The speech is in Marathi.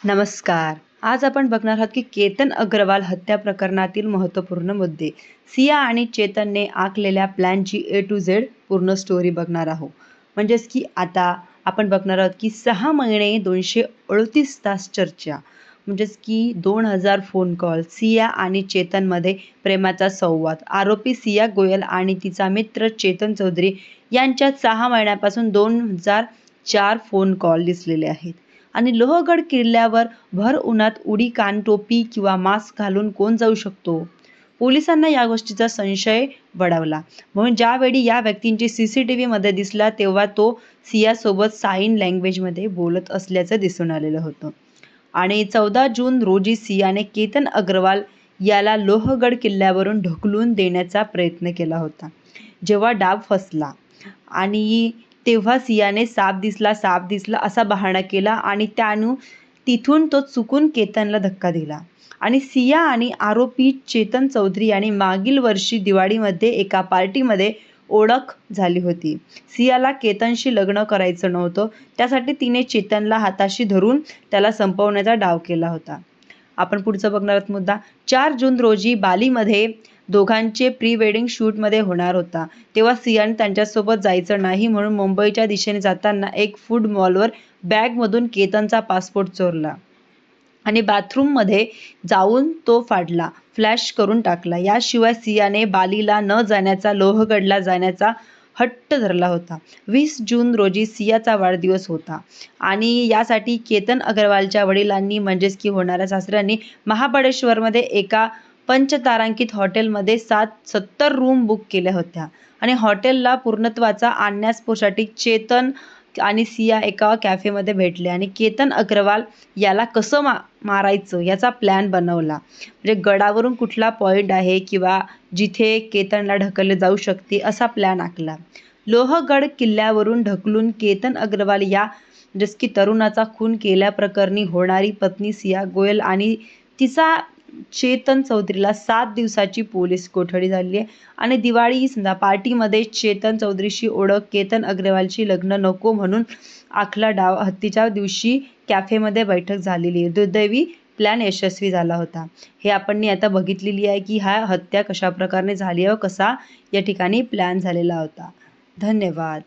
नमस्कार. आज आपण बघणार आहोत की केतन अग्रवाल हत्या प्रकरणातील महत्त्वपूर्ण मुद्दे. सिया आणि चेतनने आखलेल्या प्लॅनची ए टू झेड पूर्ण स्टोरी बघणार आहोत. म्हणजेच की आता आपण बघणार आहोत की 6 महिने 238 तास चर्चा. म्हणजेच की 2000 फोन कॉल, सिया आणि चेतनमध्ये प्रेमाचा संवाद. आरोपी सिया गोयल आणि तिचा मित्र चेतन चौधरी यांच्यात 6 महिन्यापासून 2004 फोन कॉल दिसलेले आहेत. आणि लोहगड किल्ल्यावर भर उन्हात उडी कानटोपी किंवा मास्क घालून कोण जाऊ शकतो? पोलिसांना या गोष्टीचा संशय बळावला. म्हणून ज्यावेळी या व्यक्तींची CCTVमध्ये दिसला तेव्हा तो सियासोबत साइन लँग्वेजमध्ये बोलत असल्याचं दिसून आलेलं होतं. आणि 14 जून रोजी सियाने केतन अग्रवाल याला लोहगड किल्ल्यावरून ढकलून देण्याचा प्रयत्न केला होता. जेव्हा डाव फसला आणि तेव्हा सियाने साप दिसला असा बहाणा केला आणि तिथून तो चुकून केतनला धक्का दिला. आणि सिया आणि आरोपी चेतन चौधरी यांनी मागील वर्षी दिवाळीमध्ये एका पार्टीमध्ये ओळख झाली होती. सियाला केतनशी लग्न करायचं नव्हतं, त्यासाठी तिने चेतनला हाताशी धरून त्याला संपवण्याचा डाव केला होता. आपण पुढचं बघणार आहोत मुद्दा. 4 जून रोजी बालीमध्ये दोघांचे प्री वेडिंग शूटमध्ये होणार होता. तेव्हा सियाने त्यांच्यासोबत जायचं नाही म्हणून मुंबईच्या दिशेने जाताना एक फूड मॉलवर बॅगमधून केतनचा पासपोर्ट चोरला आणि बाथरूममध्ये जाऊन तो फाडला, फ्लॅश करून टाकला. याशिवाय सियाने बालीला न जाण्याचा, लोहगडला जाण्याचा हट्ट धरला होता. 20 जून रोजी सियाचा वाढदिवस होता आणि यासाठी केतन अग्रवालच्या वडिलांनी म्हणजेच की होणाऱ्या सासऱ्यांनी महाबळेश्वरमध्ये एका पंचतारांकित हॉटेलमध्ये 70 रूम बुक केल्या होत्या आणि हॉटेलला पूर्णत्वाचा आणण्यासाठी चेतन आणि सिया एका कॅफेमध्ये भेटले आणि केतन अग्रवाल याला कसं मारायचं याचा प्लॅन बनवला. म्हणजे गडावरून कुठला पॉईंट आहे किंवा जिथे केतनला ढकलले जाऊ शकते असा प्लॅन आखला. लोहगड किल्ल्यावरून ढकलून केतन अग्रवाल या जस की तरुणाचा खून केल्याप्रकरणी होणारी पत्नी सिया गोयल आणि तिचा चेतन चौधरीला 7 दिवसाची पोलीस कोठडी झाली आहे. आणि दिवाळी पार्टीमध्ये चेतन चौधरीशी ओळख, केतन अग्रवालशी लग्न नको म्हणून आखला डाव. हत्तीच्या दिवशी कॅफेमध्ये बैठक झालेली आहे. दुर्दैवी प्लॅन यशस्वी झाला होता. हे आपण आता बघितलेली आहे की हा हत्या कशा प्रकारे झाली आहे, कसा या ठिकाणी प्लॅन झालेला होता. धन्यवाद.